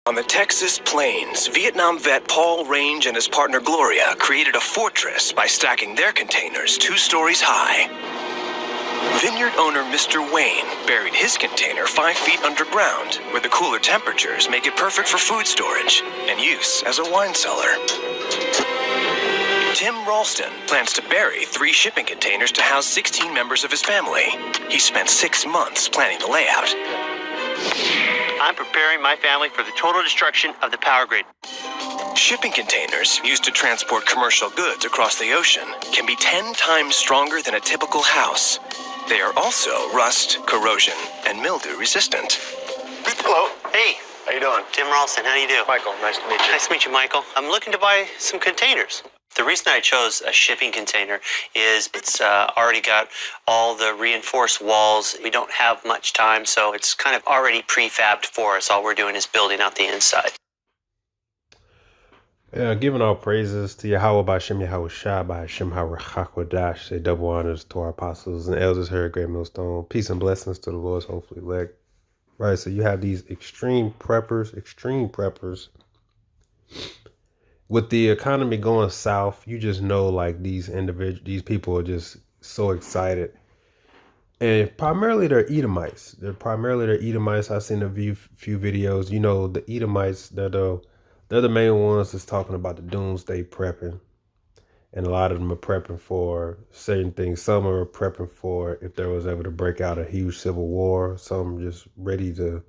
On the Texas plains, Vietnam vet Paul Range and his partner Gloria created a fortress by stacking their containers 2 stories high. Vineyard owner Mr. Wayne buried his container 5 feet underground, where the cooler temperatures make it perfect for food storage and use as a wine cellar. Tim Ralston plans to bury 3 shipping containers to house 16 members of his family. He spent 6 months planning the layout. I'm preparing my family for the total destruction of the power grid. Shipping containers used to transport commercial goods across the ocean can be 10 times stronger than a typical house. They are also rust, corrosion, and mildew resistant. Hello. Hey. How you doing? Tim Ralston, how do you do? Michael, nice to meet you. Nice to meet you, Michael. I'm looking to buy some containers. The reason I chose a shipping container is it's already got all the reinforced walls. We don't have much time, so it's kind of already prefabbed for us. All we're doing is building out the inside. Giving all praises to Yahweh by Shem Yahweh Shai by Shem HaRachakodash. Say double honors to our apostles and elders here at Great Millstone. Peace and blessings to the Lord's hopefully elect. Right, so you have these extreme preppers. With the economy going south, you just know like these people are just so excited. And primarily they're Edomites. I've seen a few videos. You know, the Edomites, they're the main ones that's talking about the doomsday prepping. And a lot of them are prepping for certain things. Some are prepping for if there was ever to break out a huge civil war. Some are just ready to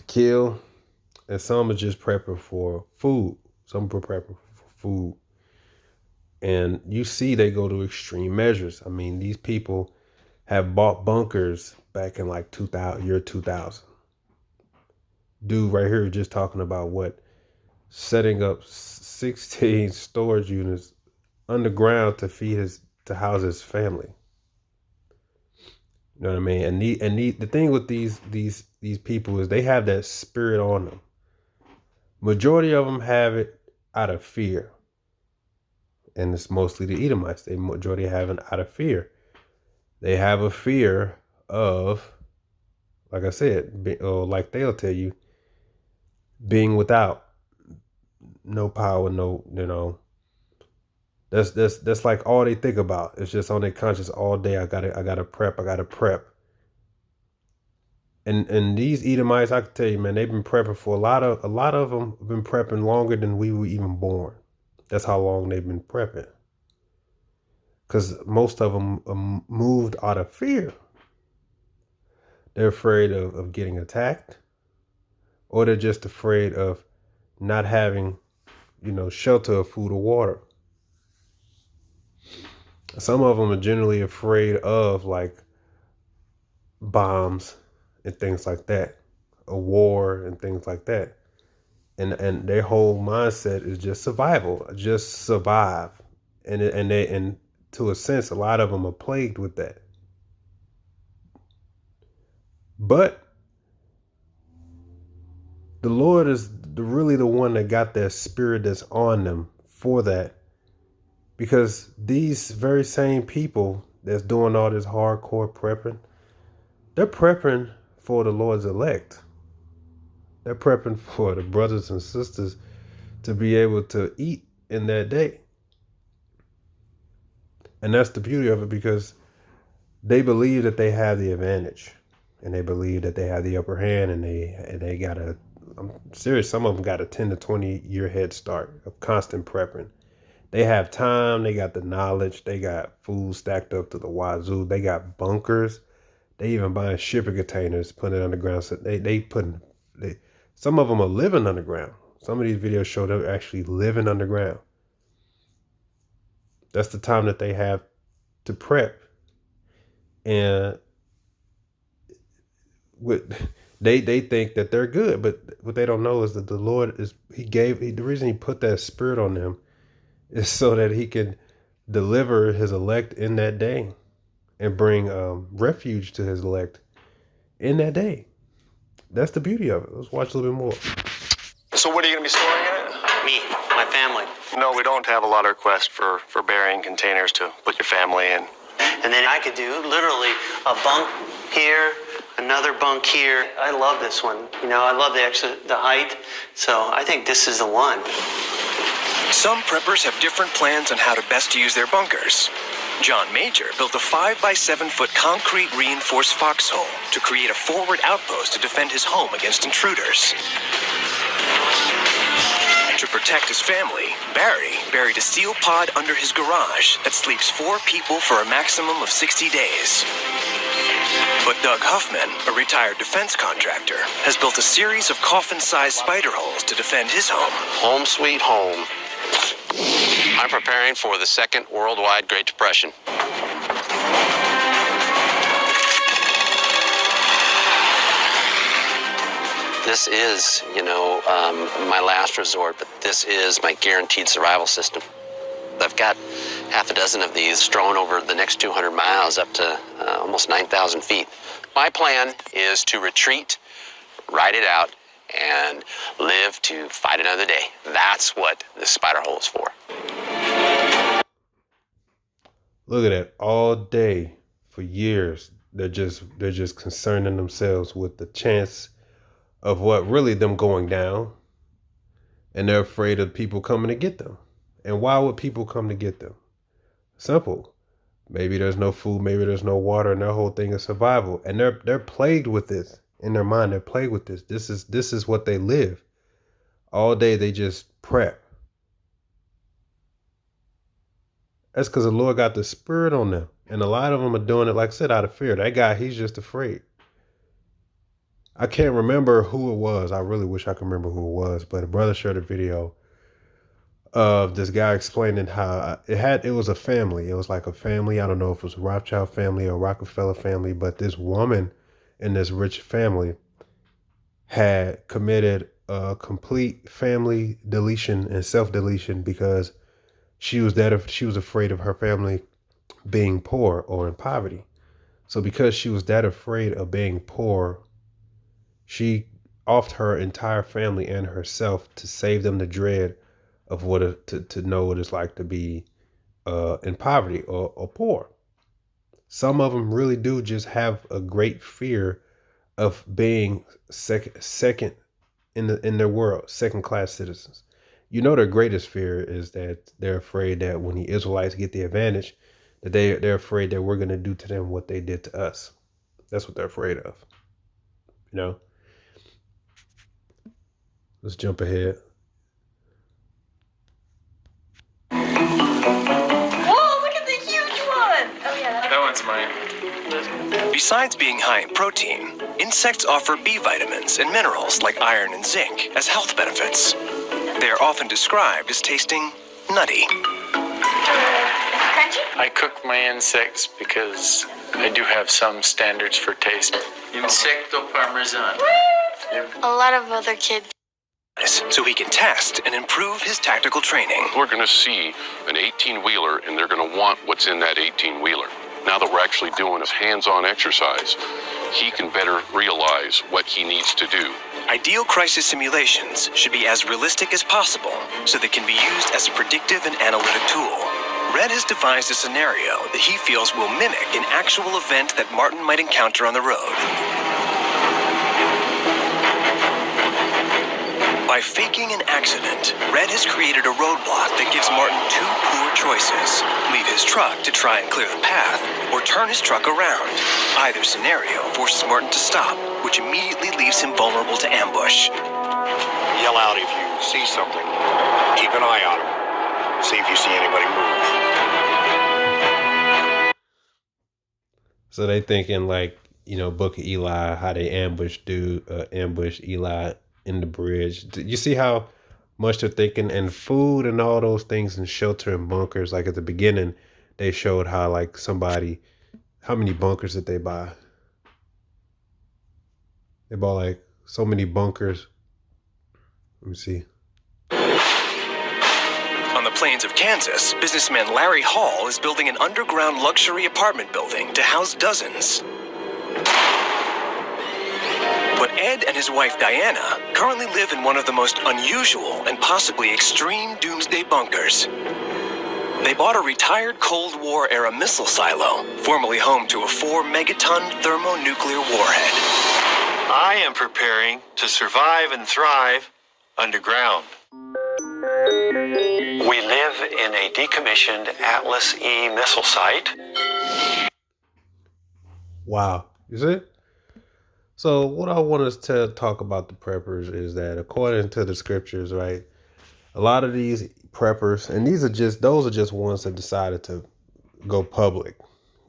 kill. And some are just prepping for food. Some are prepping for food. And you see they go to extreme measures. I mean, these people have bought bunkers back in like 2000. Dude right here just talking about setting up 16 storage units underground to house his family. You know what I mean? And the thing with these people is they have that spirit on them. Majority of them have it out of fear. And it's mostly the Edomites. They majority have it out of fear. They have a fear of, like I said, like they'll tell you, being without no power, that's like all they think about. It's just on their conscience all day. I gotta prep. And these Edomites, I can tell you, man, they've been prepping for a lot of them have been prepping longer than we were even born. That's how long they've been prepping. Because most of them are moved out of fear. They're afraid of getting attacked, or they're just afraid of not having, shelter of food or water. Some of them are generally afraid of like bombs and things like that, a war and things like that. And their whole mindset is just survival, just survive. And to a sense, a lot of them are plagued with that. But the Lord is really the one that got that spirit that's on them for that. Because these very same people that's doing all this hardcore prepping, they're prepping for the Lord's elect. They're prepping for the brothers and sisters to be able to eat in that day. And that's the beauty of it, because they believe that they have the advantage, and they believe that they have the upper hand, and they got I'm serious, some of them got a 10 to 20 year head start of constant prepping. They have time, they got the knowledge, they got food stacked up to the wazoo, they got bunkers, they even buying shipping containers, putting it underground. So some of them are living underground. Some of these videos show they're actually living underground. That's the time that they have to prep. And they think that they're good, but what they don't know is that the Lord the reason he put that spirit on them is so that he can deliver his elect in that day and bring refuge to his elect in that day. That's the beauty of it. Let's watch a little bit more. So what are you going to be storing in it? Me, my family. No, we don't have a lot of requests for burying containers to put your family in. And then I could do literally a bunk here, Another bunk here. I love this one. You know, I love the height. So I think this is the one. Some preppers have different plans on how to best use their bunkers. John Major built a 5-by-7-foot concrete reinforced foxhole to create a forward outpost to defend his home against intruders. To protect his family, Barry buried a steel pod under his garage that sleeps 4 people for a maximum of 60 days. But Doug Huffman, a retired defense contractor, has built a series of coffin-sized spider holes to defend his home. Home sweet home. I'm preparing for the second worldwide Great Depression. This is, my last resort, but this is my guaranteed survival system. I've got half a dozen of these strewn over the next 200 miles up to almost 9,000 feet. My plan is to retreat, ride it out, and live to fight another day. That's what the spider hole is for. Look at that. All day for years, they're just concerning themselves with the chance of what really them going down, and they're afraid of people coming to get them. And why would people come to get them? Simple. Maybe there's no food, maybe there's no water, and their whole thing is survival. And they're plagued with this in their mind. They're plagued with this. This is what they live. All day they just prep. That's because the Lord got the spirit on them. And a lot of them are doing it, like I said, out of fear. That guy, he's just afraid. I can't remember who it was. I really wish I could remember who it was. But a brother shared a video of this guy explaining how it was a family. It was like a family. I don't know if it was a Rothschild family or Rockefeller family, but this woman in this rich family had committed a complete family deletion and self-deletion because she was afraid of her family being poor or in poverty. So because she was that afraid of being poor, she offed her entire family and herself to save them the dread of to know what it's like to be in poverty or poor. Some of them really do just have a great fear of being second in their world, second-class citizens. You know, their greatest fear is that they're afraid that when the Israelites get the advantage, that they're afraid that we're going to do to them what they did to us. That's what they're afraid of. You know? Let's jump ahead. Whoa, look at the huge one! Oh, yeah. That one's mine. Besides being high in protein, insects offer B vitamins and minerals like iron and zinc as health benefits. They are often described as tasting nutty. Crunchy? I cook my insects because I do have some standards for taste. Insecto parmesan. A lot of other kids. So he can test and improve his tactical training. We're going to see an 18-wheeler, and they're going to want what's in that 18-wheeler. Now that we're actually doing a hands-on exercise, he can better realize what he needs to do. Ideal crisis simulations should be as realistic as possible so they can be used as a predictive and analytic tool. Red has devised a scenario that he feels will mimic an actual event that Martin might encounter on the road. By faking an accident, Red has created a roadblock that gives Martin 2 poor choices. Leave his truck to try and clear the path, or turn his truck around. Either scenario forces Martin to stop, which immediately leaves him vulnerable to ambush. Yell out if you see something. Keep an eye on him. See if you see anybody move. So they thinking like, Book of Eli, how they ambush Eli in the bridge. You see how much they're thinking, and food and all those things, and shelter and bunkers. Like at the beginning, they showed how like how many bunkers did they buy? They bought like so many bunkers. Let me see. On the plains of Kansas, businessman Larry Hall is building an underground luxury apartment building to house dozens. But Ed and his wife Diana currently live in one of the most unusual and possibly extreme doomsday bunkers. They bought a retired Cold War-era missile silo, formerly home to a 4-megaton thermonuclear warhead. I am preparing to survive and thrive underground. We live in a decommissioned Atlas E missile site. Wow. You see? So what I want us to talk about the preppers is that according to the scriptures, right, a lot of these preppers, and those are just ones that decided to go public.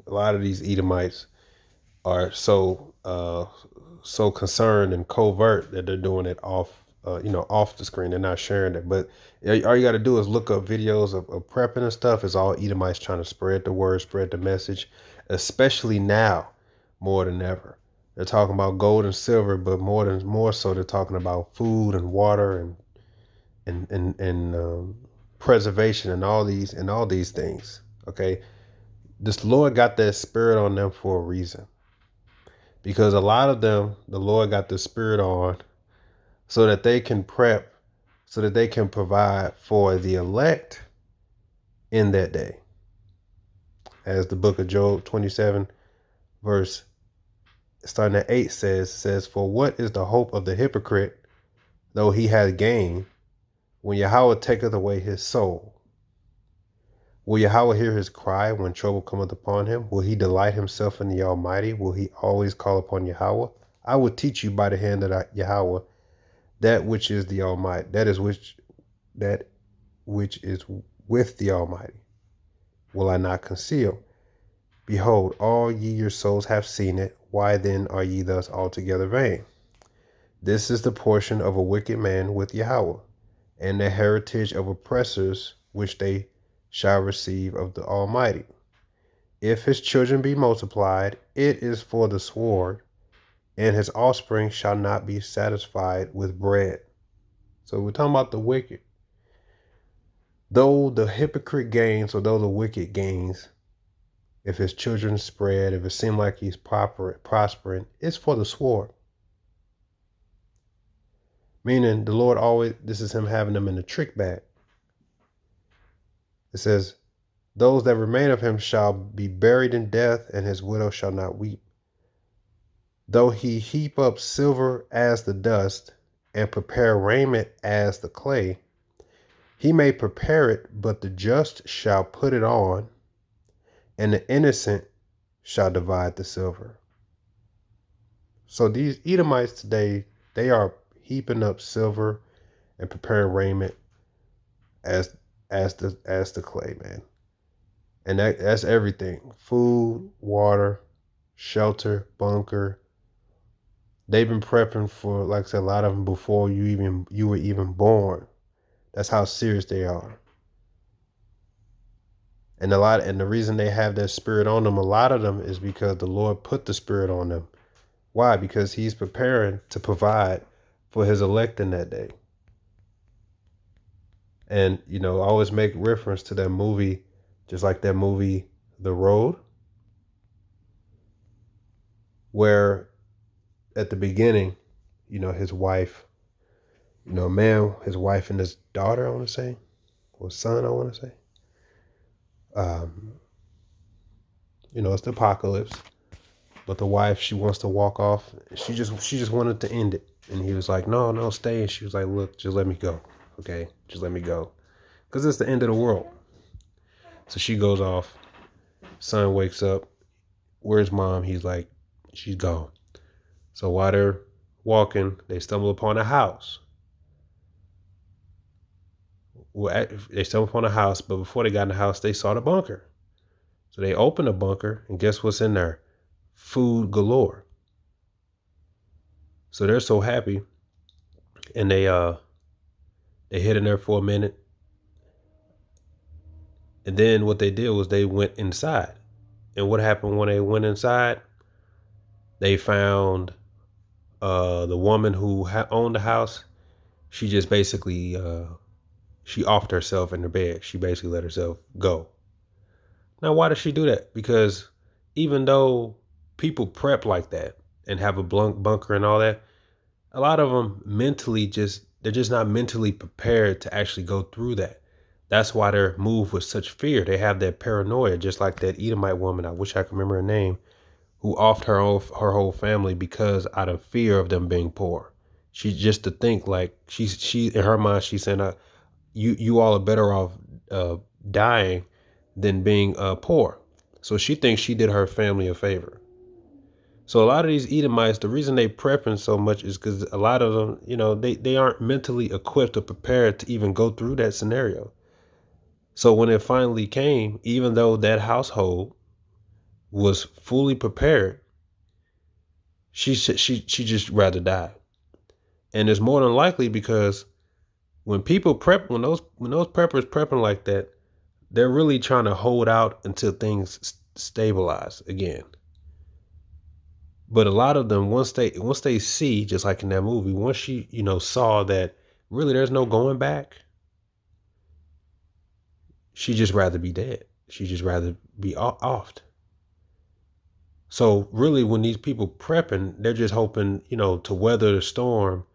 A lot of these Edomites are so concerned and covert that they're doing it off the screen. They're not sharing it. But all you got to do is look up videos of prepping and stuff. It's all Edomites trying to spread the word, spread the message, especially now more than ever. They're talking about gold and silver, but more so they're talking about food and water and preservation and all these things. Okay, this Lord got that spirit on them for a reason, because a lot of them, the Lord got the spirit on so that they can prep, so that they can provide for the elect in that day. As the book of Job 27 verse starting at 8 says, for what is the hope of the hypocrite, though he has gained, when Yahweh taketh away his soul? Will Yahweh hear his cry when trouble cometh upon him? Will he delight himself in the Almighty? Will he always call upon Yahweh? I will teach you by the hand of Yahweh that which is the Almighty, that which is with the Almighty. Will I not conceal? Behold, all ye your souls have seen it. Why then are ye thus altogether vain? This is the portion of a wicked man with Yahweh, and the heritage of oppressors which they shall receive of the Almighty. If his children be multiplied, it is for the sword, and his offspring shall not be satisfied with bread. So we're talking about the wicked. Though the hypocrite gains, or though the wicked gains, if his children spread, if it seems like he's prospering, it's for the sword. Meaning the Lord always, this is him having them in a trick bag. It says, those that remain of him shall be buried in death, and his widow shall not weep. Though he heap up silver as the dust, and prepare raiment as the clay, he may prepare it, but the just shall put it on, and the innocent shall divide the silver. So these Edomites today, they are heaping up silver and preparing raiment as the clay, man. And that's everything. Food, water, shelter, bunker. They've been prepping for, like I said, a lot of them before you were even born. That's how serious they are. And the reason they have that spirit on them, a lot of them, is because the Lord put the spirit on them. Why? Because he's preparing to provide for his elect in that day. And, I always make reference to that movie, just like that movie, The Road, where at the beginning, his wife, his wife and his daughter, I want to say, or son, I want to say. It's the apocalypse, but the wife, she wants to walk off. She just wanted to end it. And he was like, no, stay. And she was like, look, just let me go. Okay. Just let me go. Cause it's the end of the world. So she goes off. Son wakes up. Where's mom? He's like, she's gone. So while they're walking, they stumble upon a house. Well, they stumbled upon a house, but before they got in the house, they saw the bunker. So they opened the bunker, and guess what's in there? Food galore. So they're so happy, and they hid in there for a minute. And then what they did was they went inside. And what happened when they went inside? They found the woman who owned the house. She just basically she offed herself in her bed. She basically let herself go. Now, why does she do that? Because even though people prep like that and have a bunker and all that, a lot of them they're just not mentally prepared to actually go through that. That's why they're moved with such fear. They have that paranoia, just like that Edomite woman. I wish I could remember her name, who offed her whole family because out of fear of them being poor. She just to think like she in her mind she's saying, you all are better off dying than being poor. So she thinks she did her family a favor. So a lot of these Edomites, the reason they prepping so much is because a lot of them, they aren't mentally equipped or prepared to even go through that scenario. So when it finally came, even though that household was fully prepared, she just rather die. And it's more than likely because when people prep, when those preppers prepping like that, they're really trying to hold out until things stabilize again. But a lot of them, once they see, just like in that movie, once she saw that really there's no going back, she just rather be dead. She just rather be offed. So really, when these people prepping, they're just hoping to weather the storm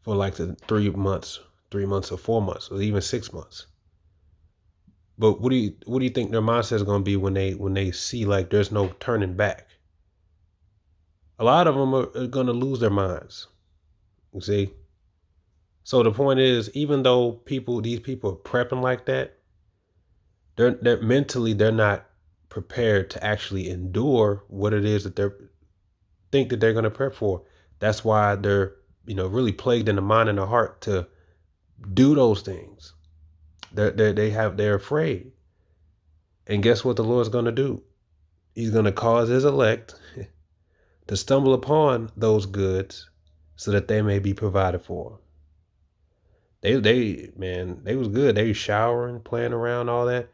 for like the 3 months or 4 months, or even 6 months. But what do you think their mindset is going to be when they see like there's no turning back? A lot of them are going to lose their minds. You see? So the point is, even though these people are prepping like that, they're mentally they're not prepared to actually endure what it is that they're going to prep for. That's why they're really plagued in the mind and the heart to do those things. They're afraid. And guess what the Lord's going to do? He's going to cause his elect to stumble upon those goods so that they may be provided for. They was good. They was showering, playing around, all that.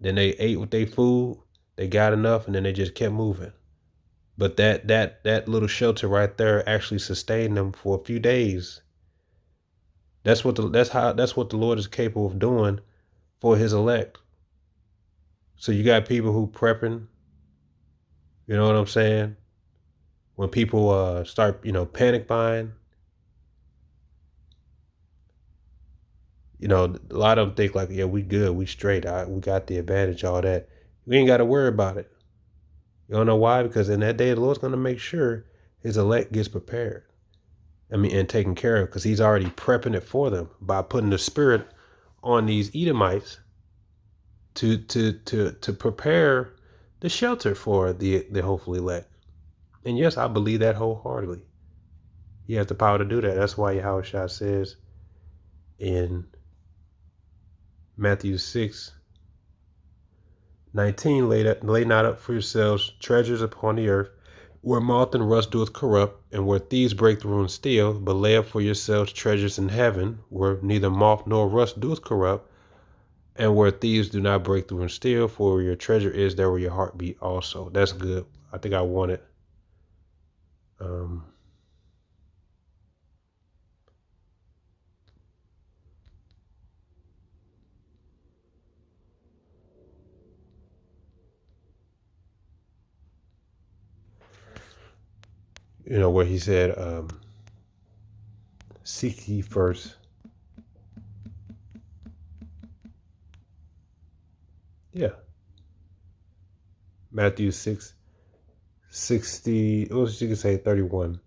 Then they ate with their food. They got enough, and then they just kept moving. But that little shelter right there actually sustained them for a few days. That's what the Lord is capable of doing for his elect. So you got people who prepping, you know what I'm saying? When people start, panic buying, a lot of them think like, yeah, we good, we straight, we got the advantage, all that. We ain't got to worry about it. You don't know why? Because in that day, the Lord's going to make sure his elect gets prepared. And taken care of, because he's already prepping it for them by putting the spirit on these Edomites to prepare the shelter for the hopefully elect. And yes, I believe that wholeheartedly. He has the power to do that. That's why Yahushua says in Matthew 6:19, lay not up for yourselves treasures upon the earth, where moth and rust doeth corrupt, and where thieves break through and steal, but lay up for yourselves treasures in heaven, where neither moth nor rust doeth corrupt, and where thieves do not break through and steal, for where your treasure is, there will your heart be also. That's good. I think I want it. Where he said, seek ye first. Yeah. Matthew 6:60, or you can say 31.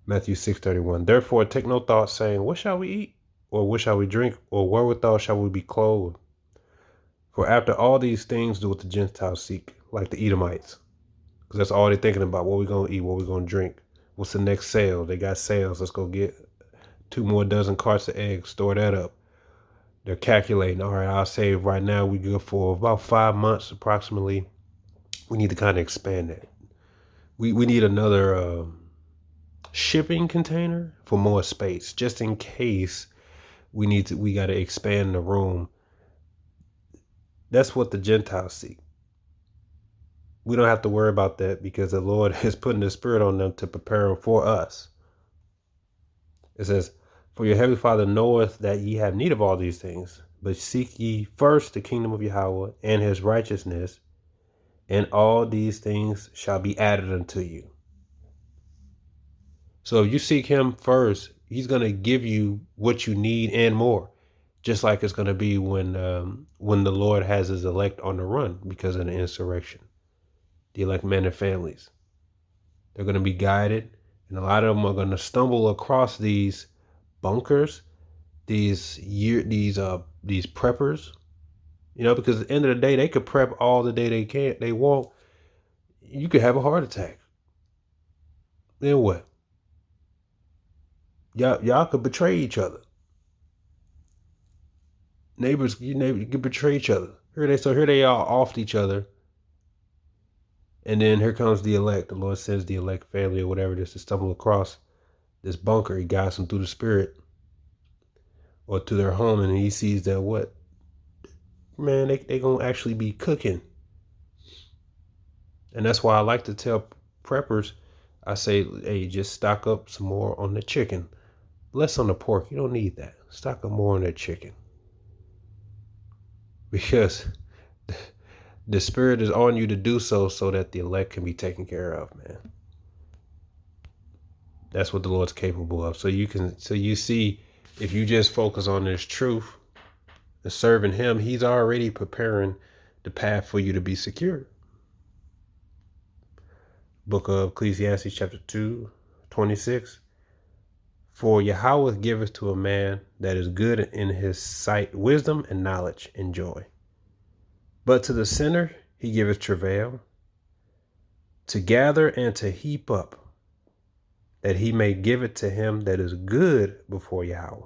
Matthew 6:31. Therefore take no thought, saying, what shall we eat? Or what shall we drink? Or wherewithal shall we be clothed? For after all these things do what the Gentiles seek, like the Edomites. Because that's all they're thinking about. What we going to eat? What we going to drink? What's the next sale? They got sales. Let's go get 2 more dozen carts of eggs. Store that up. They're calculating. All right, I'll say right now we good for about 5 months approximately. We need to kind of expand that. We need another shipping container for more space, just in case we got to expand the room. That's what the Gentiles seek. We don't have to worry about that because the Lord is putting the Spirit on them to prepare them for us. It says, for your heavenly Father knoweth that ye have need of all these things, but seek ye first the kingdom of Yahweh and his righteousness, and all these things shall be added unto you. So if you seek him first, he's going to give you what you need and more. Just like it's going to be when the Lord has his elect on the run because of the insurrection. The elect men and families. They're going to be guided, and a lot of them are going to stumble across these bunkers, these preppers, because at the end of the day, they could prep all the day they want. You could have a heart attack. Then what? Y'all could betray each other. Neighbors, you could betray each other. Here they are off each other. And then here comes the elect. The Lord sends the elect family or whatever it is to stumble across this bunker. He guides them through the Spirit or to their home, and he sees that what? Man, they going to actually be cooking. And that's why I like to tell preppers, I say, hey, just stock up some more on the chicken. Less on the pork. You don't need that. Stock up more on that chicken. Because the Spirit is on you to do so that the elect can be taken care of, man. That's what the Lord's capable of. So you see, if you just focus on this truth and serving him, he's already preparing the path for you to be secure. Book of Ecclesiastes chapter 2, 26. For Yahweh giveth to a man that is good in his sight wisdom and knowledge and joy. But to the sinner he giveth travail, to gather and to heap up, that he may give it to him that is good before Yahweh.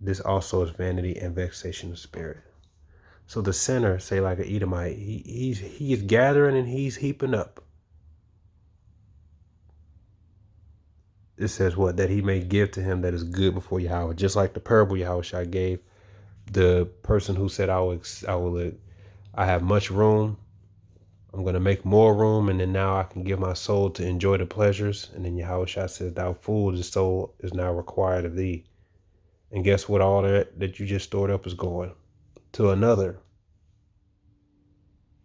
This also is vanity and vexation of spirit. So the sinner, say like an Edomite, he is gathering and he's heaping up. It says what? That he may give to him that is good before Yahweh. Just like the parable Yahweh gave the person who said, I have much room. I'm going to make more room, and then now I can give my soul to enjoy the pleasures. And then Yahweh says, thou fool, the soul is now required of thee. And guess what? All that you just stored up is going to another.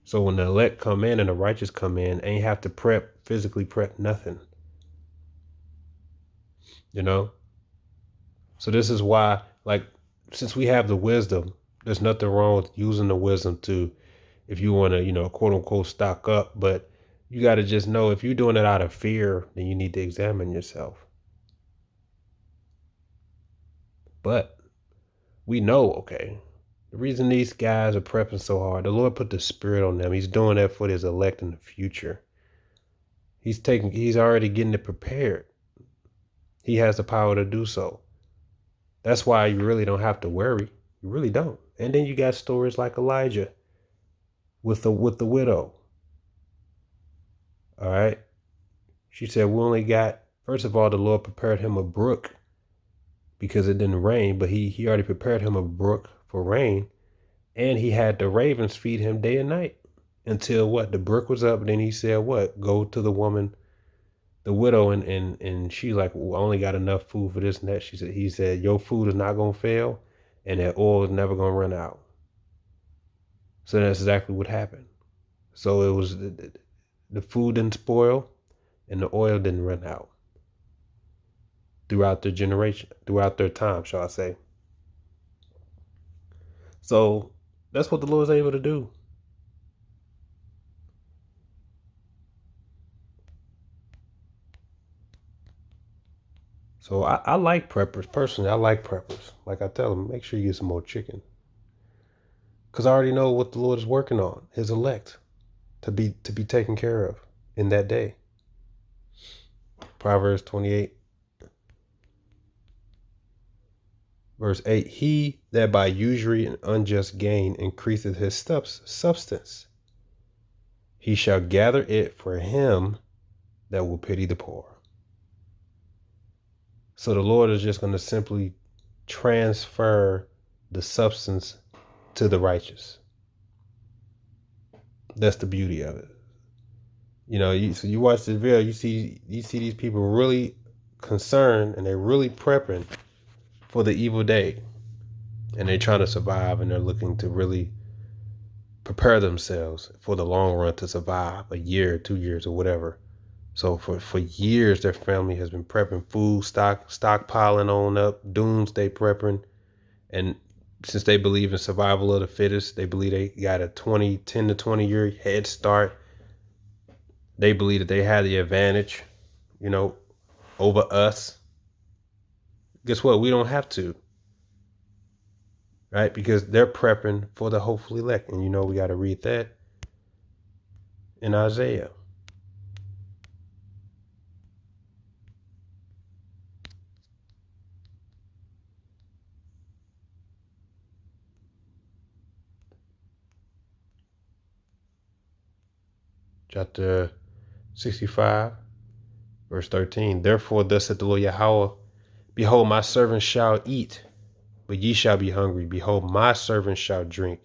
So when the elect come in and the righteous come in, ain't have to physically prep nothing. So this is why, since we have the wisdom, there's nothing wrong with using the wisdom to, if you want to, quote unquote, stock up. But you got to just know, if you're doing it out of fear, then you need to examine yourself. But we know, okay, the reason these guys are prepping so hard, the Lord put the Spirit on them. He's doing that for his elect in the future. He's already getting it prepared. He has the power to do so. That's why you really don't have to worry. You really don't. And then you got stories like Elijah with the widow. All right. She said, first of all, the Lord prepared him a brook because it didn't rain, but he already prepared him a brook for rain. And he had the ravens feed him day and night until the brook was up. And then he said, go to the woman, the widow, and she I only got enough food for this and that. He said, your food is not going to fail, and that oil is never going to run out. So that's exactly what happened. So it was the food didn't spoil and the oil didn't run out throughout their generation, throughout their time, shall I say. So that's what the Lord's able to do. So I like preppers. Personally, I like preppers. Like I tell them, make sure you get some more chicken. Because I already know what the Lord is working on, his elect, to be taken care of in that day. Proverbs 28, verse 8, he that by usury and unjust gain increaseth his substance, he shall gather it for him that will pity the poor. So the Lord is just going to simply transfer the substance to the righteous. That's the beauty of it. So you watch this video, you see these people really concerned, and they're really prepping for the evil day. And they're trying to survive, and they're looking to really prepare themselves for the long run to survive a year, 2 years, or whatever. So for years, their family has been prepping food, stockpiling on up, doomsday prepping. And since they believe in survival of the fittest, they believe they got a 10 to 20 year head start. They believe that they have the advantage, over us. Guess what? We don't have to, right? Because they're prepping for the hopeful elect. And we got to read that in Isaiah. Chapter 65, verse 13. Therefore, thus saith the Lord Yahweh, behold, my servants shall eat, but ye shall be hungry. Behold, my servants shall drink,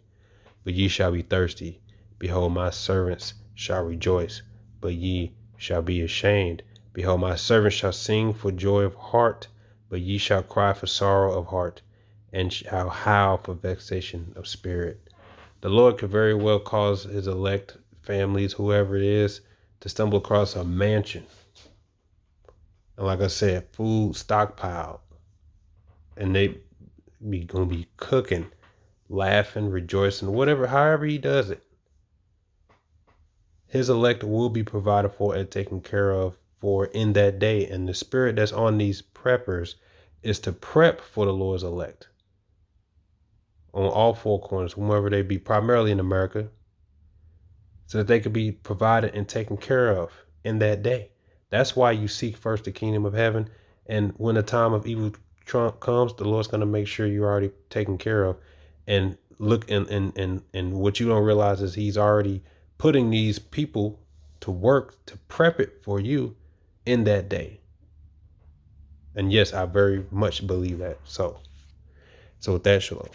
but ye shall be thirsty. Behold, my servants shall rejoice, but ye shall be ashamed. Behold, my servants shall sing for joy of heart, but ye shall cry for sorrow of heart, and shall howl for vexation of spirit. The Lord could very well cause his elect families, whoever it is, to stumble across a mansion. And like I said, food stockpiled. And they gonna be cooking, laughing, rejoicing, however he does it. His elect will be provided for and taken care of for in that day. And the spirit that's on these preppers is to prep for the Lord's elect on all four corners, whomever they be, primarily in America, so that they could be provided and taken care of in that day. That's why you seek first the kingdom of heaven. And when the time of evil comes, the Lord's going to make sure you're already taken care of. And look, and what you don't realize is he's already putting these people to work to prep it for you in that day. And yes, I very much believe that. So with that, shalom.